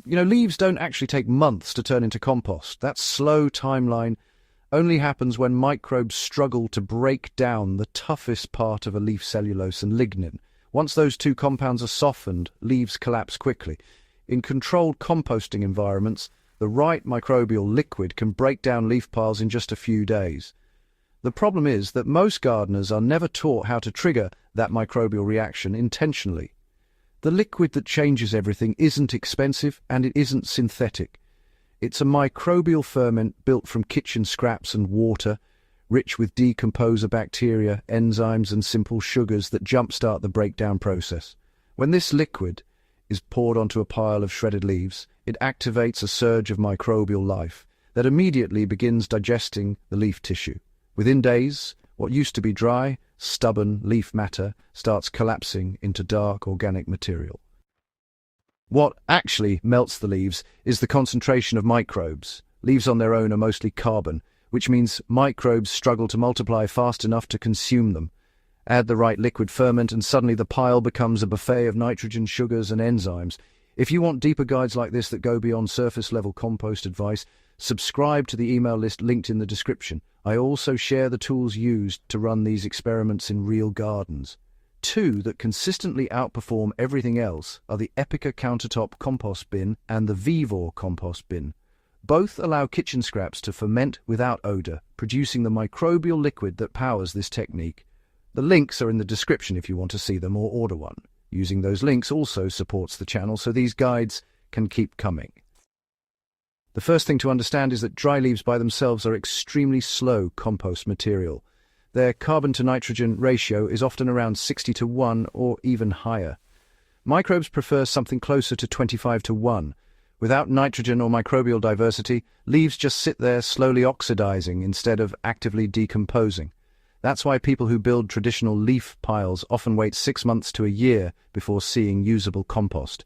Leaves don't actually take months to turn into compost. That slow timeline only happens when microbes struggle to break down the toughest part of a leaf, cellulose and lignin. Once those two compounds are softened, leaves collapse quickly. In controlled composting environments, the right microbial liquid can break down leaf piles in just a few days. The problem is that most gardeners are never taught how to trigger that microbial reaction intentionally. The liquid that changes everything isn't expensive and it isn't synthetic. It's a microbial ferment built from kitchen scraps and water, rich with decomposer bacteria, enzymes and simple sugars that jumpstart the breakdown process. When this liquid is poured onto a pile of shredded leaves, it activates a surge of microbial life that immediately begins digesting the leaf tissue. Within days, what used to be dry, stubborn leaf matter starts collapsing into dark organic material. What actually melts the leaves is the concentration of microbes. Leaves on their own are mostly carbon, which means microbes struggle to multiply fast enough to consume them. Add the right liquid ferment and suddenly the pile becomes a buffet of nitrogen, sugars and enzymes. If you want deeper guides like this that go beyond surface-level compost advice, subscribe to the email list linked in the description. I also share the tools used to run these experiments in real gardens. Two that consistently outperform everything else are the EPICA Countertop Compost bin and the VEVOR Compost bin. Both allow kitchen scraps to ferment without odor, producing the microbial liquid that powers this technique. The links are in the description if you want to see them or order one. Using those links also supports the channel, so these guides can keep coming. The first thing to understand is that dry leaves by themselves are extremely slow compost material. Their carbon-to-nitrogen ratio is often around 60:1 or even higher. Microbes prefer something closer to 25:1. Without nitrogen or microbial diversity, leaves just sit there slowly oxidizing instead of actively decomposing. That's why people who build traditional leaf piles often wait 6 months to a year before seeing usable compost.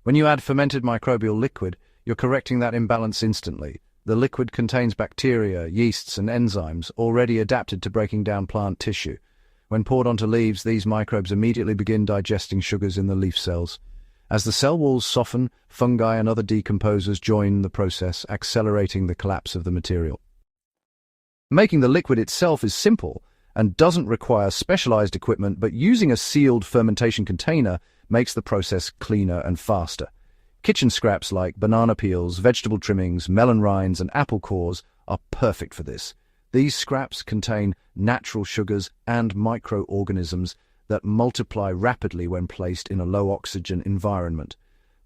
When you add fermented microbial liquid, you're correcting that imbalance instantly. The liquid contains bacteria, yeasts and enzymes already adapted to breaking down plant tissue. When poured onto leaves, these microbes immediately begin digesting sugars in the leaf cells. As the cell walls soften, fungi and other decomposers join the process, accelerating the collapse of the material. Making the liquid itself is simple and doesn't require specialized equipment, but using a sealed fermentation container makes the process cleaner and faster. Kitchen scraps like banana peels, vegetable trimmings, melon rinds, and apple cores are perfect for this. These scraps contain natural sugars and microorganisms that multiply rapidly when placed in a low-oxygen environment.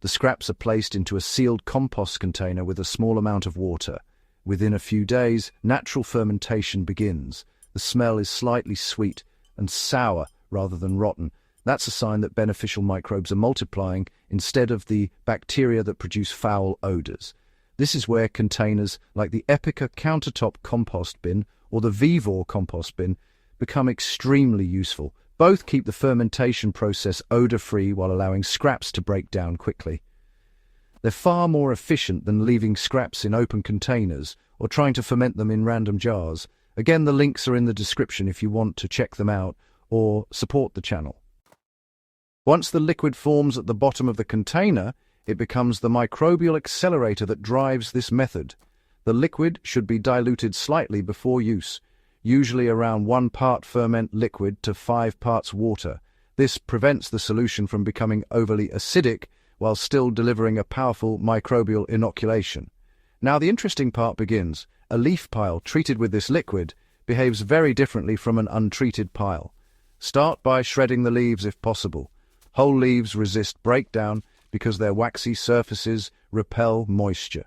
The scraps are placed into a sealed compost container with a small amount of water. Within a few days, natural fermentation begins. The smell is slightly sweet and sour rather than rotten. That's a sign that beneficial microbes are multiplying instead of the bacteria that produce foul odors. This is where containers like the EPICA Countertop Compost bin or the VEVOR Compost bin become extremely useful. Both keep the fermentation process odor-free while allowing scraps to break down quickly. They're far more efficient than leaving scraps in open containers or trying to ferment them in random jars. Again, the links are in the description if you want to check them out or support the channel. Once the liquid forms at the bottom of the container, it becomes the microbial accelerator that drives this method. The liquid should be diluted slightly before use, usually around 1 part ferment liquid to 5 parts water. This prevents the solution from becoming overly acidic while still delivering a powerful microbial inoculation. Now the interesting part begins. A leaf pile treated with this liquid behaves very differently from an untreated pile. Start by shredding the leaves if possible. Whole leaves resist breakdown because their waxy surfaces repel moisture.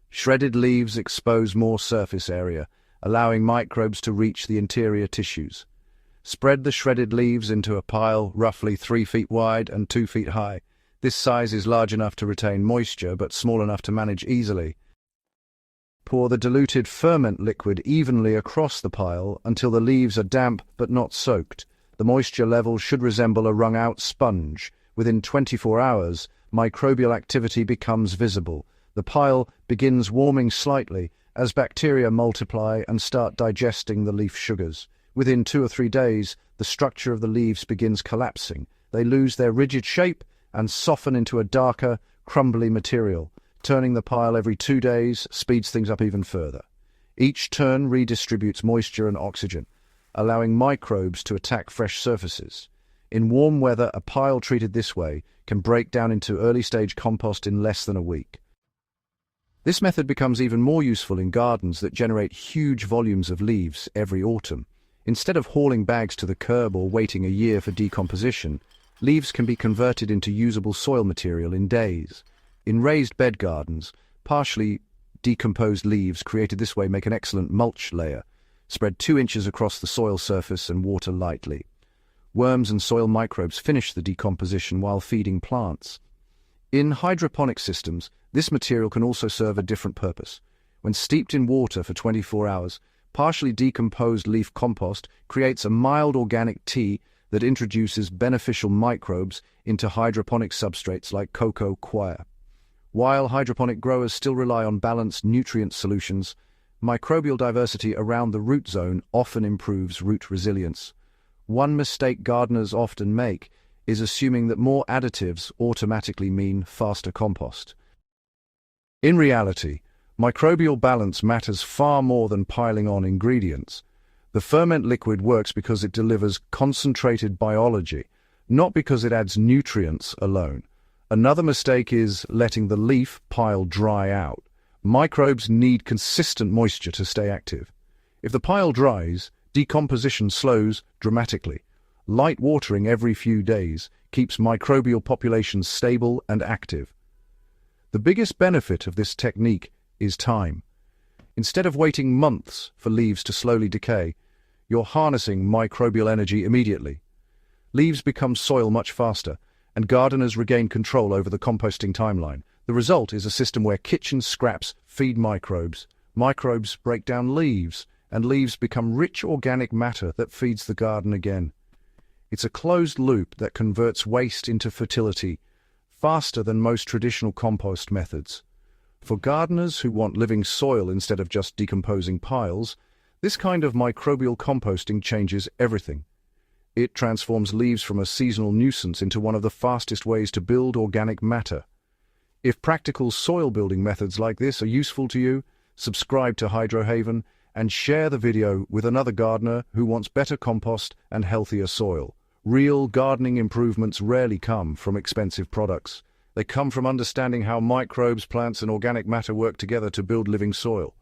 Shredded leaves expose more surface area, allowing microbes to reach the interior tissues. Spread the shredded leaves into a pile roughly 3 feet wide and 2 feet high. This size is large enough to retain moisture but small enough to manage easily. Pour the diluted ferment liquid evenly across the pile until the leaves are damp but not soaked. The moisture level should resemble a wrung-out sponge. Within 24 hours, microbial activity becomes visible. The pile begins warming slightly as bacteria multiply and start digesting the leaf sugars. Within 2 or 3 days, the structure of the leaves begins collapsing. They lose their rigid shape and soften into a darker, crumbly material. Turning the pile every 2 days speeds things up even further. Each turn redistributes moisture and oxygen, allowing microbes to attack fresh surfaces. In warm weather, a pile treated this way can break down into early-stage compost in less than a week. This method becomes even more useful in gardens that generate huge volumes of leaves every autumn. Instead of hauling bags to the curb or waiting a year for decomposition, leaves can be converted into usable soil material in days. In raised bed gardens, partially decomposed leaves created this way make an excellent mulch layer. Spread 2 inches across the soil surface and water lightly. Worms and soil microbes finish the decomposition while feeding plants. In hydroponic systems, this material can also serve a different purpose. When steeped in water for 24 hours, partially decomposed leaf compost creates a mild organic tea that introduces beneficial microbes into hydroponic substrates like cocoa coir. While hydroponic growers still rely on balanced nutrient solutions, microbial diversity around the root zone often improves root resilience. One mistake gardeners often make is assuming that more additives automatically mean faster compost. In reality, microbial balance matters far more than piling on ingredients. The ferment liquid works because it delivers concentrated biology, not because it adds nutrients alone. Another mistake is letting the leaf pile dry out. Microbes need consistent moisture to stay active. If the pile dries, decomposition slows dramatically. Light watering every few days keeps microbial populations stable and active. The biggest benefit of this technique is time. Instead of waiting months for leaves to slowly decay, you're harnessing microbial energy immediately. Leaves become soil much faster, and gardeners regain control over the composting timeline. The result is a system where kitchen scraps feed microbes, microbes break down leaves, and leaves become rich organic matter that feeds the garden again. It's a closed loop that converts waste into fertility faster than most traditional compost methods. For gardeners who want living soil instead of just decomposing piles, this kind of microbial composting changes everything. It transforms leaves from a seasonal nuisance into one of the fastest ways to build organic matter. If practical soil-building methods like this are useful to you, subscribe to HydroHaven and share the video with another gardener who wants better compost and healthier soil. Real gardening improvements rarely come from expensive products. They come from understanding how microbes, plants, and organic matter work together to build living soil.